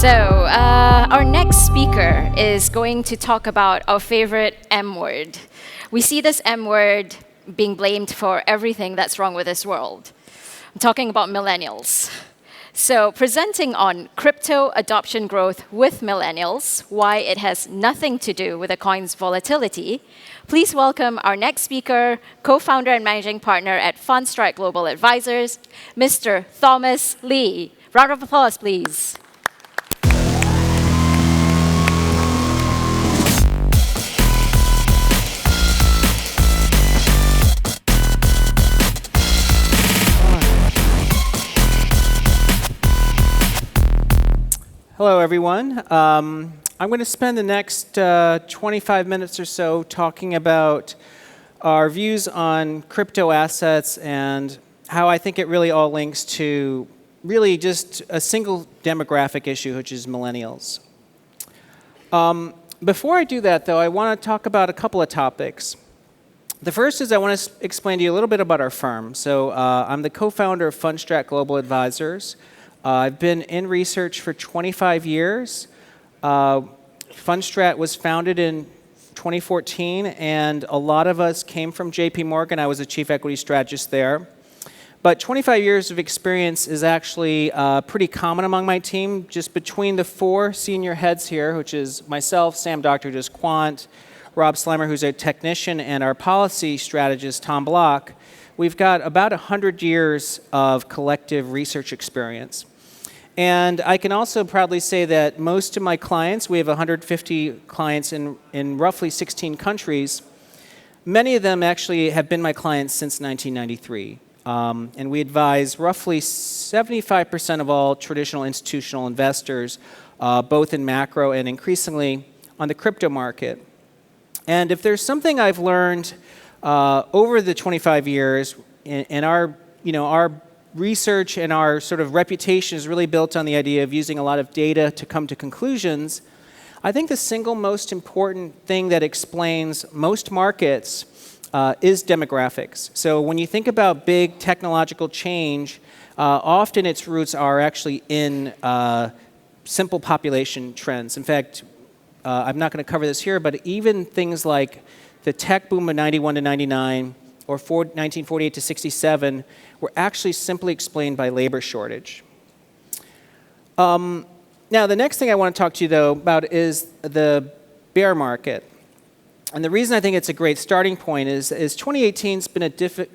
Our next speaker is going to talk about our favorite M word. We see this M word being blamed for everything that's wrong with this world. I'm talking about millennials. So presenting on crypto adoption growth with millennials, why it has nothing to do with a coin's volatility, please welcome our next speaker, co-founder and managing partner at Fundstrat Global Advisors, Mr. Thomas Lee. Round of applause, please. Hello, everyone. I'm going to spend the next 25 minutes or so talking about our views on crypto assets and how I think it really all links to really just a single demographic issue, which is millennials. Before I do that, though, I want to talk about a couple of topics. The first is I want to explain to you a little bit about our firm. So I'm the co-founder of Fundstrat Global Advisors. I've been in research for 25 years. Fundstrat was founded in 2014, and a lot of us came from JP Morgan. I was a Chief Equity Strategist there. But 25 years of experience is actually pretty common among my team. Just between the four senior heads here, which is myself, Sam Doctor, who's quant, Rob Slimer, who's a technician, and our policy strategist, Tom Block, we've got about 100 years of collective research experience. And I can also proudly say that most of my clients, we have 150 clients in roughly 16 countries, many of them actually have been my clients since 1993. And we advise roughly 75% of all traditional institutional investors, both in macro and increasingly on the crypto market. And if there's something I've learned over the 25 years, and our research and our sort of reputation is really built on the idea of using a lot of data to come to conclusions, I think the single most important thing that explains most markets is demographics. So when you think about big technological change, often its roots are actually in simple population trends. In fact, I'm not going to cover this here, but even things like the tech boom of 91 to 99 or 1948 to 67 were actually simply explained by labor shortage. Now, the next thing I want to talk to you, though, about is the bear market. And the reason I think it's a great starting point is 2018 has been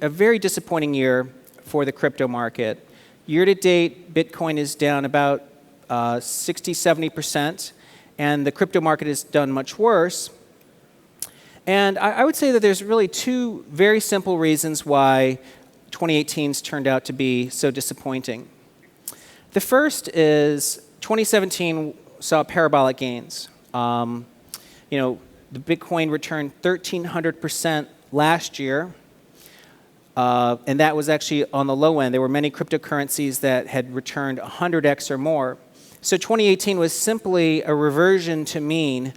a very disappointing year for the crypto market. Year to date, Bitcoin is down about 60, 70%, and the crypto market has done much worse. And I would say that there's really two very simple reasons why 2018's turned out to be so disappointing. The first is 2017 saw parabolic gains. The Bitcoin returned 1,300% last year, and that was actually on the low end. There were many cryptocurrencies that had returned 100x or more. So 2018 was simply a reversion to mean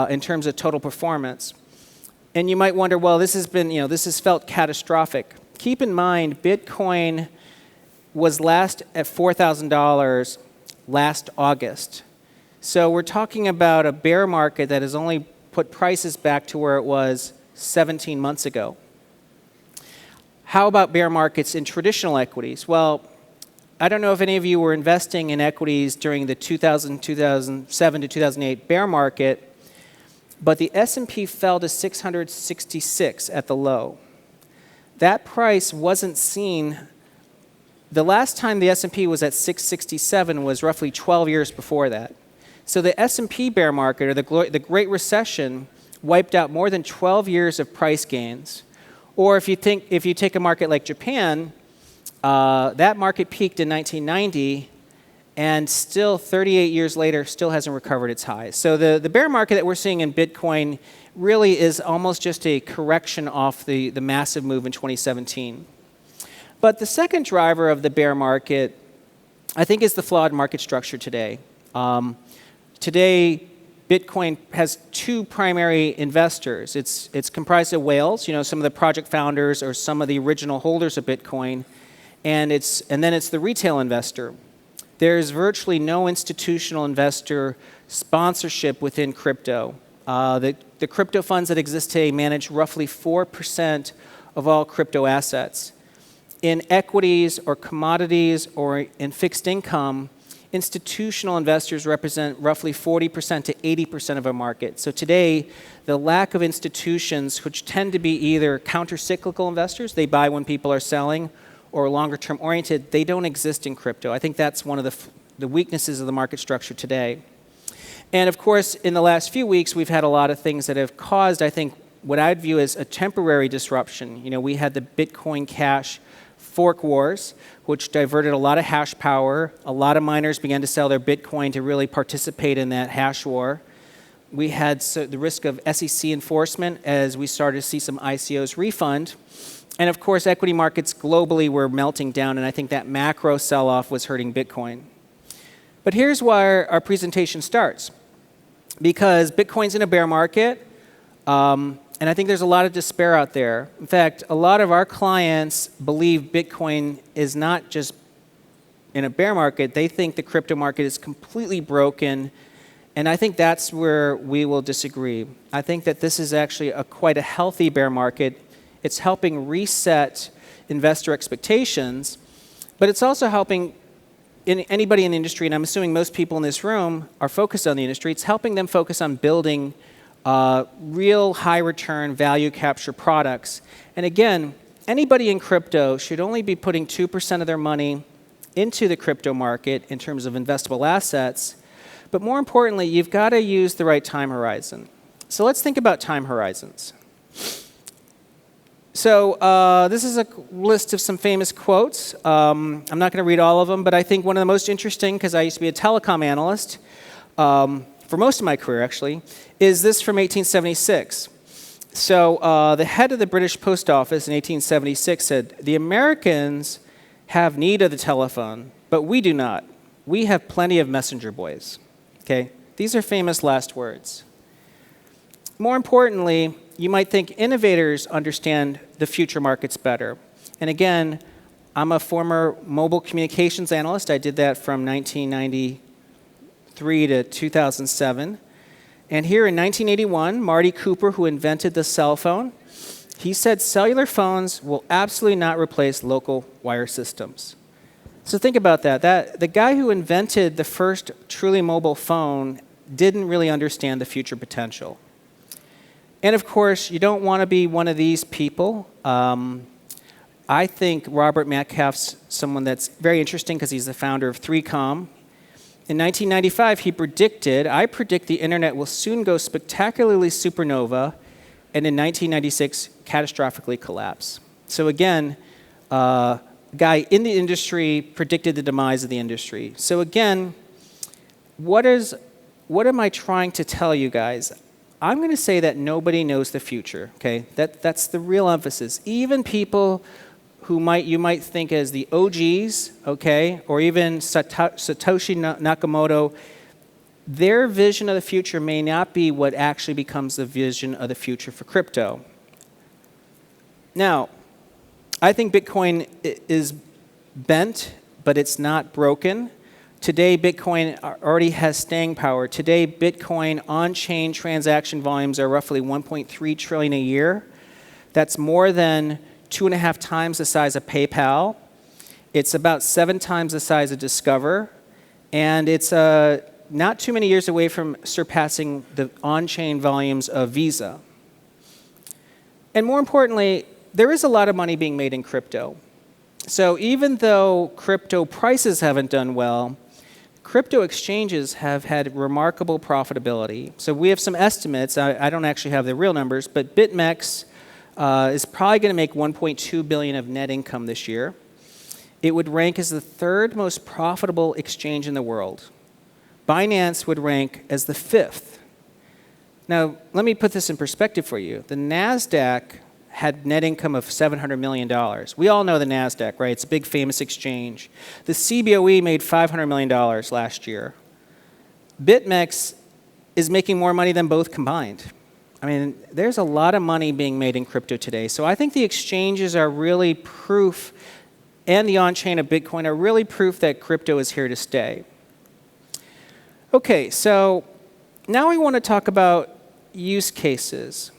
in terms of total performance. And you might wonder, well, this has felt catastrophic. Keep in mind, Bitcoin was last at $4,000 last August. So we're talking about a bear market that has only put prices back to where it was 17 months ago. How about bear markets in traditional equities? Well, I don't know if any of you were investing in equities during the 2007 to 2008 bear market, but the S&P fell to 666 at the low. That price wasn't seen. The last time the S&P was at 667 was roughly 12 years before that. So the S&P bear market, or the Great Recession, wiped out more than 12 years of price gains. Or if you take a market like Japan, that market peaked in 1990, and still 38 years later still hasn't recovered its highs. So the bear market that we're seeing in Bitcoin really is almost just a correction off the massive move in 2017. But the second driver of the bear market, I think, is the flawed market structure today. Today, Bitcoin has two primary investors. It's comprised of whales, some of the project founders or some of the original holders of Bitcoin, and then it's the retail investor. There's virtually no institutional investor sponsorship within crypto. The crypto funds that exist today manage roughly 4% of all crypto assets. In equities or commodities or in fixed income, institutional investors represent roughly 40% to 80% of a market. So today, the lack of institutions, which tend to be either counter-cyclical investors, they buy when people are selling, or longer-term oriented, they don't exist in crypto. I think that's one of the weaknesses of the market structure today. And of course, in the last few weeks, we've had a lot of things that have caused, I think, what I'd view as a temporary disruption. You know, we had the Bitcoin Cash fork wars, which diverted a lot of hash power. A lot of miners began to sell their Bitcoin to really participate in that hash war. We had the risk of SEC enforcement as we started to see some ICOs refund. And of course, equity markets globally were melting down, and I think that macro sell-off was hurting Bitcoin. But here's where our presentation starts. Because Bitcoin's in a bear market, and I think there's a lot of despair out there. In fact, a lot of our clients believe Bitcoin is not just in a bear market. They think the crypto market is completely broken, and I think that's where we will disagree. I think that this is actually quite a healthy bear market. It's helping reset investor expectations, but it's also helping anybody in the industry, and I'm assuming most people in this room are focused on the industry, it's helping them focus on building real high return value capture products. And again, anybody in crypto should only be putting 2% of their money into the crypto market in terms of investable assets. But more importantly, you've got to use the right time horizon. So let's think about time horizons. So this is a list of some famous quotes. I'm not going to read all of them, but I think one of the most interesting, because I used to be a telecom analyst for most of my career, actually, is this from 1876. So the head of the British Post Office in 1876 said, "The Americans have need of the telephone, but we do not. We have plenty of messenger boys." Okay? These are famous last words. More importantly, you might think innovators understand the future markets better. And again, I'm a former mobile communications analyst. I did that from 1993 to 2007. And here in 1981, Marty Cooper, who invented the cell phone, he said cellular phones will absolutely not replace local wire systems. So think about that. The guy who invented the first truly mobile phone didn't really understand the future potential. And of course, you don't want to be one of these people. I think Robert Metcalfe's someone that's very interesting because he's the founder of 3Com. In 1995, I predict the internet will soon go spectacularly supernova, and in 1996, catastrophically collapse. So again, a guy in the industry predicted the demise of the industry. So again, what am I trying to tell you guys? I'm going to say that nobody knows the future, okay? That's the real emphasis. Even people who you might think as the OGs, okay, or even Satoshi Nakamoto, their vision of the future may not be what actually becomes the vision of the future for crypto. Now, I think Bitcoin is bent, but it's not broken. Today, Bitcoin already has staying power. Today, Bitcoin on-chain transaction volumes are roughly 1.3 trillion a year. That's more than 2.5 times the size of PayPal. It's about 7 times the size of Discover. And it's not too many years away from surpassing the on-chain volumes of Visa. And more importantly, there is a lot of money being made in crypto. So even though crypto prices haven't done well, crypto exchanges have had remarkable profitability. So we have some estimates. I don't actually have the real numbers, but BitMEX is probably going to make $1.2 billion of net income this year. It would rank as the 3rd most profitable exchange in the world. Binance would rank as the 5th. Now, let me put this in perspective for you. The NASDAQ had net income of $700 million. We all know the NASDAQ, right? It's a big famous exchange. The CBOE made $500 million last year. BitMEX is making more money than both combined. I mean, there's a lot of money being made in crypto today. So I think the exchanges are really proof and the on-chain of Bitcoin are really proof that crypto is here to stay. Okay, so now we want to talk about use cases.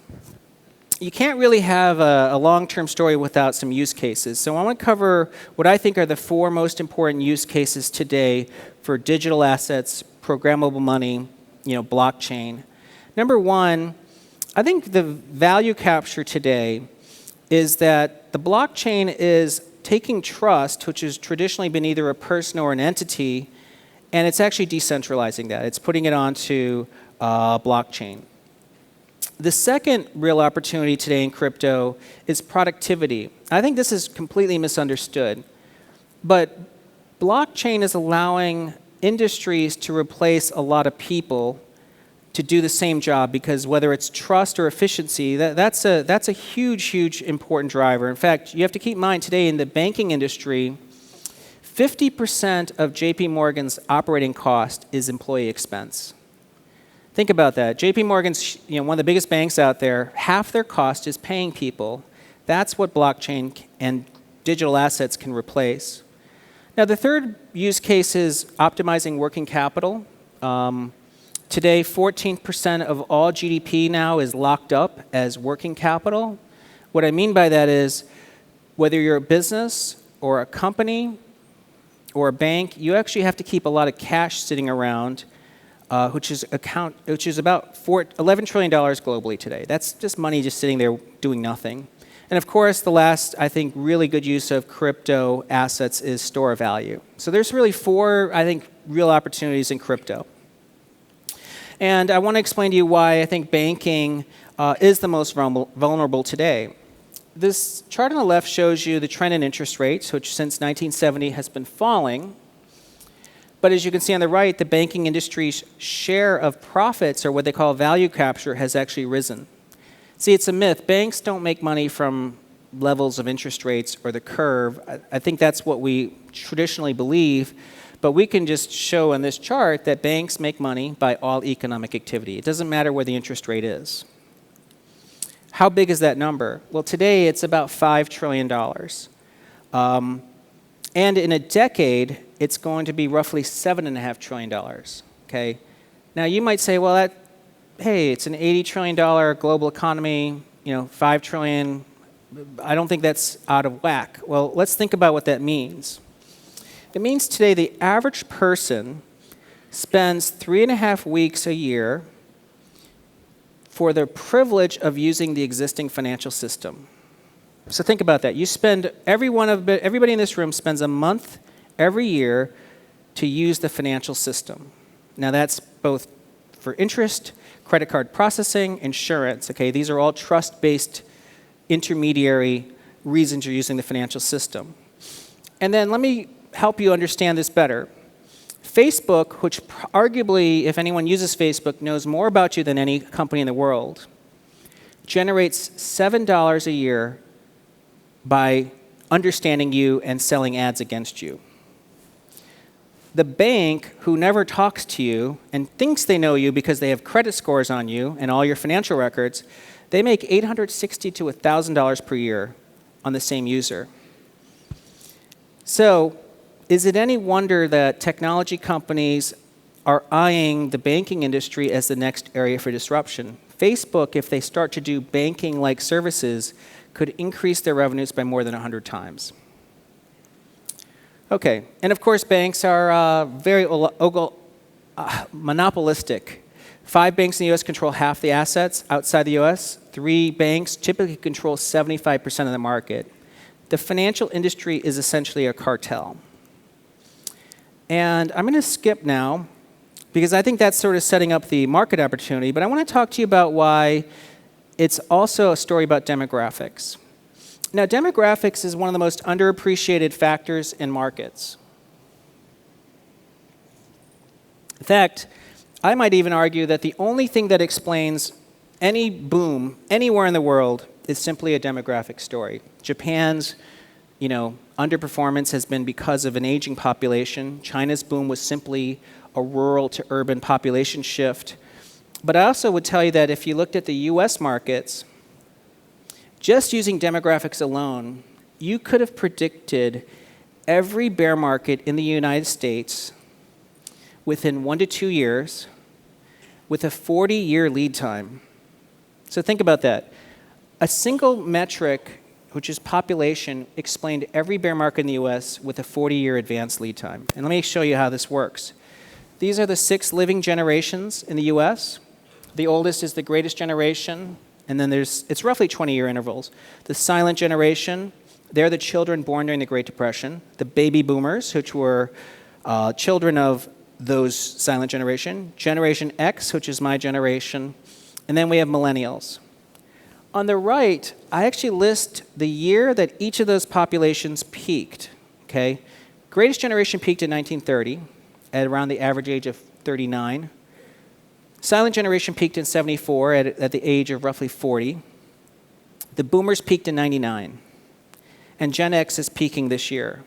You can't really have a long-term story without some use cases. So I want to cover what I think are the 4 most important use cases today for digital assets, programmable money, blockchain. Number 1, I think the value capture today is that the blockchain is taking trust, which has traditionally been either a person or an entity, and it's actually decentralizing that. It's putting it onto blockchain. The second real opportunity today in crypto is productivity. I think this is completely misunderstood, but blockchain is allowing industries to replace a lot of people to do the same job, because whether it's trust or efficiency, that's a huge important driver. In fact, you have to keep in mind today in the banking industry, 50% of JP Morgan's operating cost is employee expense. Think about that. JP Morgan's one of the biggest banks out there. Half their cost is paying people. That's what blockchain and digital assets can replace. Now, the third use case is optimizing working capital. Today, 14% of all GDP now is locked up as working capital. What I mean by that is whether you're a business or a company or a bank, you actually have to keep a lot of cash sitting around, which is about $11 trillion globally today. That's just money just sitting there doing nothing. And of course, the last, I think, really good use of crypto assets is store of value. So there's really 4, I think, real opportunities in crypto. And I want to explain to you why I think banking is the most vulnerable today. This chart on the left shows you the trend in interest rates, which since 1970 has been falling. But as you can see on the right, the banking industry's share of profits, or what they call value capture, has actually risen. See, it's a myth. Banks don't make money from levels of interest rates or the curve. I think that's what we traditionally believe. But we can just show on this chart that banks make money by all economic activity. It doesn't matter where the interest rate is. How big is that number? Well, today it's about $5 trillion. And in a decade, it's going to be roughly $7.5 trillion. Okay? Now, you might say, well, hey, it's an $80 trillion global economy, $5 trillion. I don't think that's out of whack. Well, let's think about what that means. It means today the average person spends 3.5 weeks a year for the privilege of using the existing financial system. So think about that. You spend everybody in this room spends a month every year to use the financial system. Now that's both for interest, credit card processing, insurance. Okay, these are all trust-based intermediary reasons you're using the financial system. And then let me help you understand this better. Facebook, which arguably, if anyone uses Facebook, knows more about you than any company in the world, generates $7 a year by understanding you and selling ads against you. The bank, who never talks to you and thinks they know you because they have credit scores on you and all your financial records, they make $860 to $1,000 per year on the same user. So, is it any wonder that technology companies are eyeing the banking industry as the next area for disruption? Facebook, if they start to do banking-like services, could increase their revenues by more than 100 times. Okay, and of course, banks are very monopolistic. 5 banks in the U.S. control half the assets. Outside the U.S., 3 banks typically control 75% of the market. The financial industry is essentially a cartel. And I'm going to skip now, because I think that's sort of setting up the market opportunity, but I want to talk to you about why it's also a story about demographics. Now, demographics is one of the most underappreciated factors in markets. In fact, I might even argue that the only thing that explains any boom anywhere in the world is simply a demographic story. Japan's underperformance has been because of an aging population. China's boom was simply a rural to urban population shift. But I also would tell you that if you looked at the US markets, just using demographics alone, you could have predicted every bear market in the United States within 1 to 2 years with a 40-year lead time. So think about that. A single metric, which is population, explained every bear market in the US with a 40-year advanced lead time. And let me show you how this works. These are the 6 living generations in the US. The oldest is the greatest generation, and then it's roughly 20-year intervals. The silent generation, they're the children born during the Great Depression. The baby boomers, which were children of those silent generation. Generation X, which is my generation. And then we have millennials. On the right, I actually list the year that each of those populations peaked. Okay? Greatest generation peaked in 1930 at around the average age of 39. Silent generation peaked in 74 at the age of roughly 40. The boomers peaked in 99. And Gen X is peaking this year.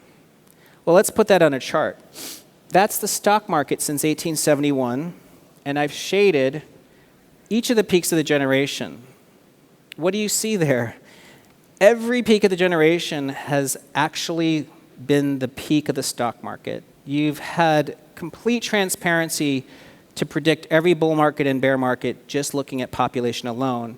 Well, let's put that on a chart. That's the stock market since 1871, and I've shaded each of the peaks of the generation. What do you see there? Every peak of the generation has actually been the peak of the stock market. You've had complete transparency to predict every bull market and bear market just looking at population alone.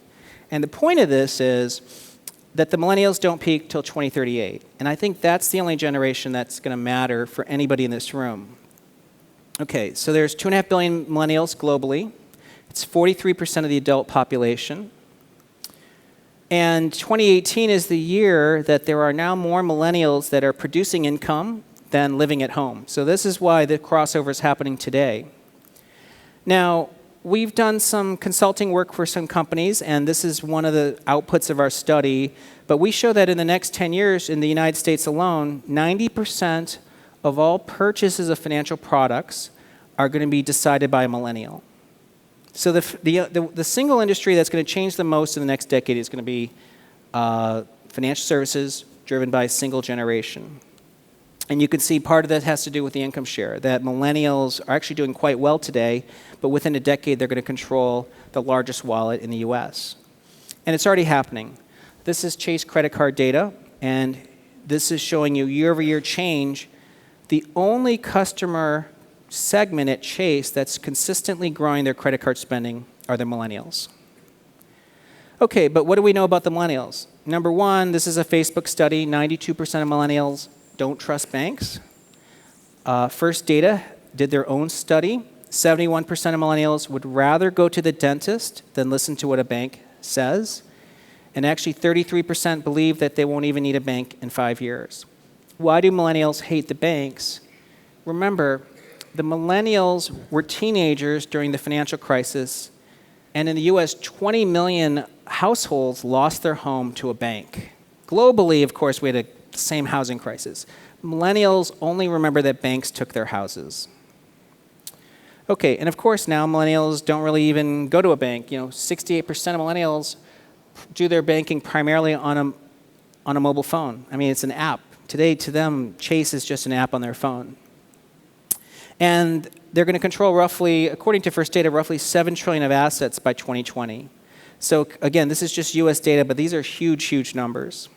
And the point of this is that the millennials don't peak till 2038. And I think that's the only generation that's going to matter for anybody in this room. Okay, so there's 2.5 billion millennials globally. It's 43% of the adult population. And 2018 is the year that there are now more millennials that are producing income than living at home. So this is why the crossover is happening today. Now, we've done some consulting work for some companies, and this is one of the outputs of our study. But we show that in the next 10 years in the United States alone, 90% of all purchases of financial products are going to be decided by a millennial. So the single industry that's going to change the most in the next decade is going to be financial services driven by a single generation. And you can see part of that has to do with the income share, that millennials are actually doing quite well today, but within a decade they're going to control the largest wallet in the US. And it's already happening. This is Chase credit card data, and this is showing you year-over-year change. The only customer segment at Chase that's consistently growing their credit card spending are the millennials. Okay, but what do we know about the millennials? Number one, this is a Facebook study. 92% of millennials don't trust banks. First Data did their own study. 71% of millennials would rather go to the dentist than listen to what a bank says. And actually 33% believe that they won't even need a bank in 5 years. Why do millennials hate the banks? Remember, the millennials were teenagers during the financial crisis, and in the US, 20 million households lost their home to a bank. Globally, of course, we had the same housing crisis. Millennials only remember that banks took their houses. Okay, and of course now millennials don't really even go to a bank. 68% of millennials do their banking primarily on a mobile phone. I mean, it's an app. Today, to them, Chase is just an app on their phone. And they're going to control roughly, according to First Data, roughly $7 trillion of assets by 2020. So again, this is just US data, but these are huge, huge numbers.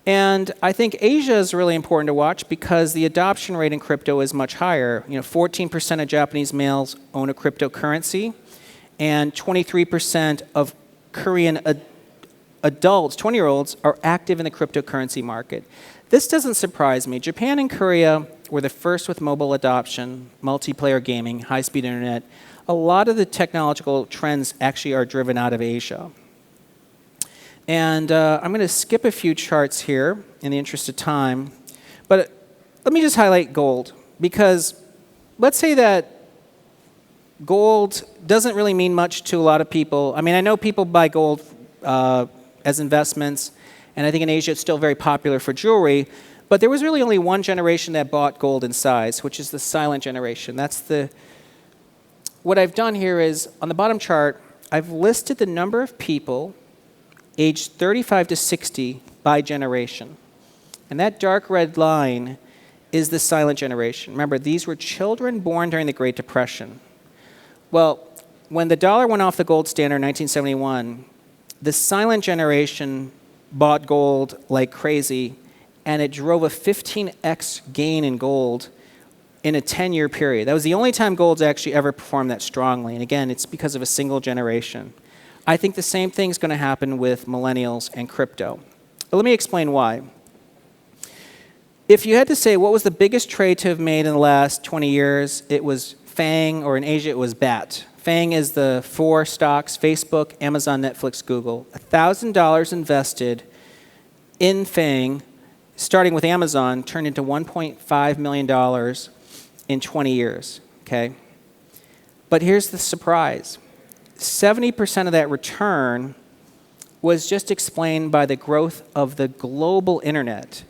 And I think Asia is really important to watch because the adoption rate in crypto is much higher. 14% of Japanese males own a cryptocurrency, and 23% of Korean adults, 20-year-olds, are active in the cryptocurrency market. This doesn't surprise me. Japan and Korea were the first with mobile adoption, multiplayer gaming, high-speed internet. A lot of the technological trends actually are driven out of Asia. And I'm going to skip a few charts here in the interest of time. But let me just highlight gold, because let's say that gold doesn't really mean much to a lot of people. I mean, I know people buy gold as investments, and I think in Asia it's still very popular for jewelry. But there was really only one generation that bought gold in size, which is the silent generation. What I've done here is, on the bottom chart, I've listed the number of people aged 35 to 60 by generation. And that dark red line is the silent generation. Remember, these were children born during the Great Depression. Well, when the dollar went off the gold standard in 1971, the silent generation bought gold like crazy, and it drove a 15x gain in gold in a 10-year period. That was the only time gold's actually ever performed that strongly. And again, it's because of a single generation. I think the same thing's going to happen with millennials and crypto. But let me explain why. If you had to say what was the biggest trade to have made in the last 20 years, it was FANG, or in Asia it was BAT. FANG is the 4 stocks: Facebook, Amazon, Netflix, Google. $1,000 invested in FANG, starting with Amazon, turned into $1.5 million in 20 years, okay? But here's the surprise. 70% of that return was just explained by the growth of the global internet.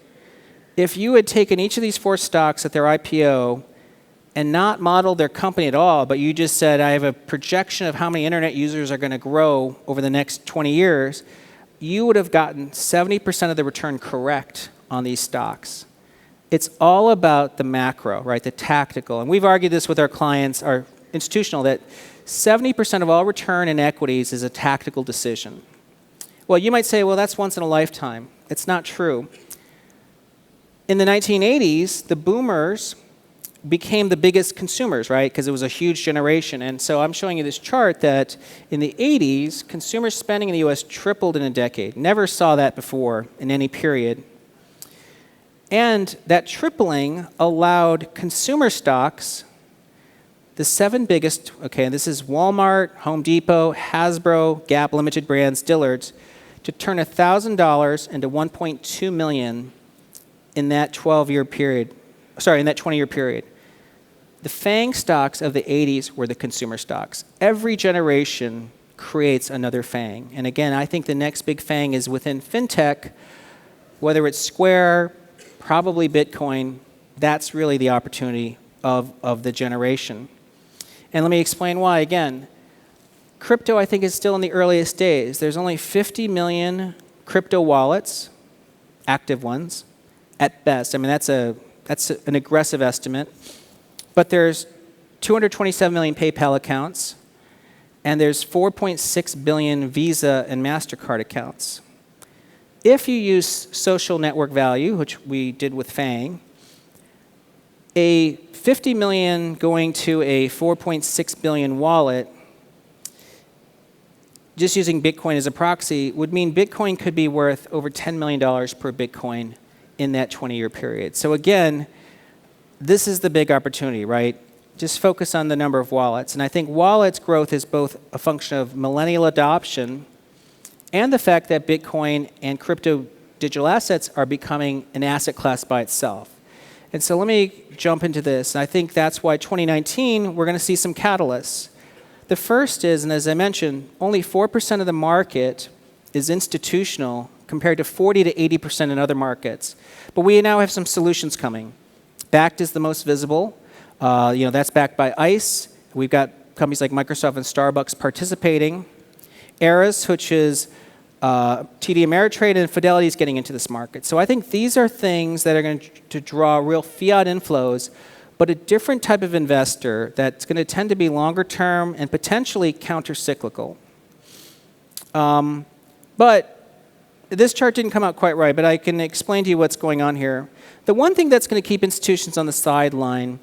If you had taken each of these 4 stocks at their IPO and not modeled their company at all, but you just said, I have a projection of how many internet users are going to grow over the next 20 years, you would have gotten 70% of the return correct on these stocks. It's all about the macro, right, the tactical. And we've argued this with our clients, our institutional, that 70% of all return in equities is a tactical decision. Well, you might say, well, that's once in a lifetime. It's not true. In the 1980s, the boomers became the biggest consumers, right? Because it was a huge generation. And so I'm showing you this chart that in the 80s, consumer spending in the US tripled in a decade. Never saw that before in any period. And that tripling allowed consumer stocks, the 7 biggest, okay, this is Walmart, Home Depot, Hasbro, Gap, Limited Brands, Dillard's, to turn $1,000 into $1.2 million in that 12-year period, in that 20-year period. The FANG stocks of the 80s were the consumer stocks. Every generation creates another FANG. And again, I think the next big FANG is within fintech, whether it's Square, probably Bitcoin. That's really the opportunity of the generation. And let me explain why again. Crypto, I think, is still in the earliest days. There's only 50 million crypto wallets, active ones, at best. I mean, that's an aggressive estimate. But there's 227 million PayPal accounts, and there's 4.6 billion Visa and MasterCard accounts. If you use social network value, which we did with FANG, a 50 million going to a 4.6 billion wallet, just using Bitcoin as a proxy, would mean Bitcoin could be worth over $10 million per Bitcoin in that 20-year period. So again, this is the big opportunity, right? Just focus on the number of wallets. And I think wallets growth is both a function of millennial adoption and the fact that Bitcoin and crypto digital assets are becoming an asset class by itself. And so let me jump into this. And I think that's why 2019, we're going to see some catalysts. The first is, and as I mentioned, only 4% of the market is institutional compared to 40 to 80% in other markets. But we now have some solutions coming. Backed is the most visible. That's backed by ICE. We've got companies like Microsoft and Starbucks participating. Eras, which is TD Ameritrade, and Fidelity is getting into this market. So I think these are things that are going to draw real fiat inflows, but a different type of investor that's going to tend to be longer term and potentially counter-cyclical. But this chart didn't come out quite right, but I can explain to you what's going on here. The one thing that's going to keep institutions on the sideline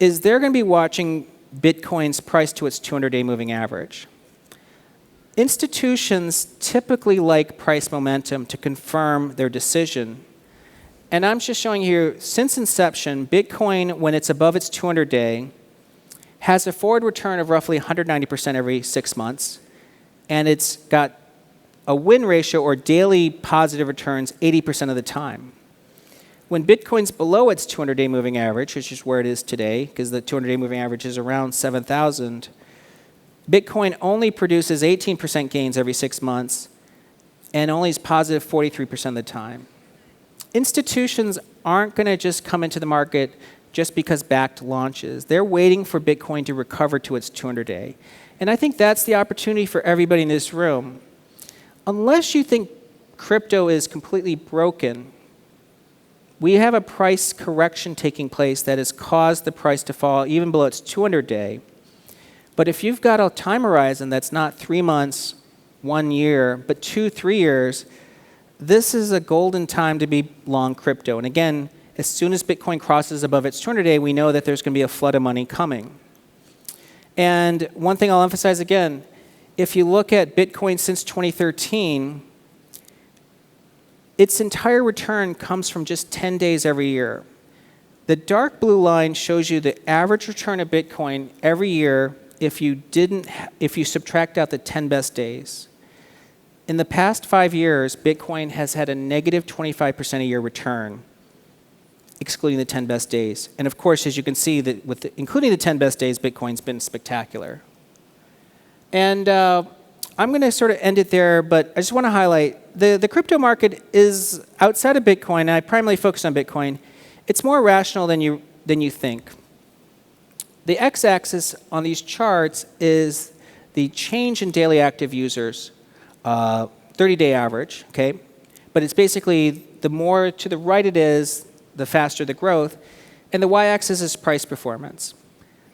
is they're going to be watching Bitcoin's price to its 200-day moving average. Institutions typically like price momentum to confirm their decision. And I'm just showing you, since inception, Bitcoin, when it's above its 200-day, has a forward return of roughly 190% every 6 months. And it's got a win ratio, or daily positive returns, 80% of the time. When Bitcoin's below its 200-day moving average, which is where it is today, because the 200-day moving average is around 7,000, Bitcoin only produces 18% gains every 6 months and only is positive 43% of the time. Institutions aren't going to just come into the market just because backed launches. They're waiting for Bitcoin to recover to its 200-day. And I think that's the opportunity for everybody in this room. Unless you think crypto is completely broken, we have a price correction taking place that has caused the price to fall even below its 200-day. But if you've got a time horizon that's not 3 months, 1 year, but 2, 3 years, this is a golden time to be long crypto. And again, as soon as Bitcoin crosses above its 200-day, we know that there's going to be a flood of money coming. And one thing I'll emphasize again, if you look at Bitcoin since 2013, its entire return comes from just 10 days every year. The dark blue line shows you the average return of Bitcoin every year if you subtract out the 10 best days. In the past 5 years, Bitcoin has had a negative 25% a year return, excluding the 10 best days. And of course, as you can see, that including the 10 best days, Bitcoin's been spectacular. And I'm going to sort of end it there, but I just want to highlight the crypto market is outside of Bitcoin, and I primarily focus on Bitcoin. It's more rational than you think. The x-axis on these charts is the change in daily active users, 30-day average, okay? But it's basically the more to the right it is, the faster the growth. And the y-axis is price performance.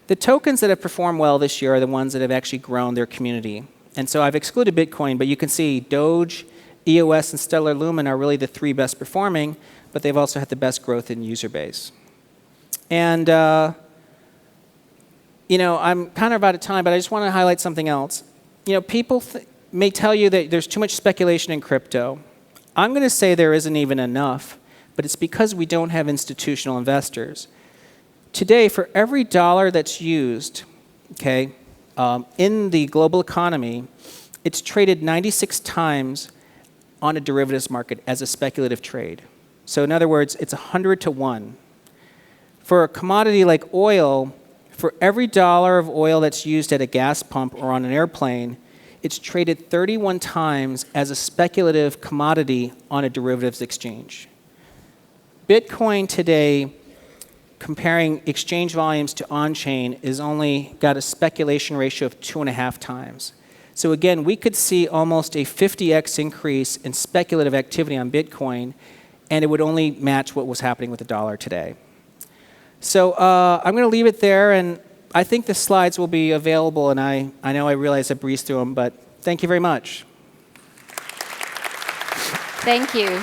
The tokens that have performed well this year are the ones that have actually grown their community. And so I've excluded Bitcoin, but you can see Doge, EOS, and Stellar Lumen are really the 3 best performing, but they've also had the best growth in user base. And I'm kind of out of time, but I just want to highlight something else. People may tell you that there's too much speculation in crypto. I'm going to say there isn't even enough, but it's because we don't have institutional investors. Today, for every dollar that's used, okay, in the global economy, it's traded 96 times on a derivatives market as a speculative trade. So in other words, it's 100 to 1. For a commodity like oil, for every dollar of oil that's used at a gas pump or on an airplane, it's traded 31 times as a speculative commodity on a derivatives exchange. Bitcoin today, comparing exchange volumes to on-chain, is only got a speculation ratio of 2.5 times. So again, we could see almost a 50x increase in speculative activity on Bitcoin, and it would only match what was happening with the dollar today. So I'm going to leave it there, and I think the slides will be available, and I realize I breezed through them, but thank you very much. Thank you.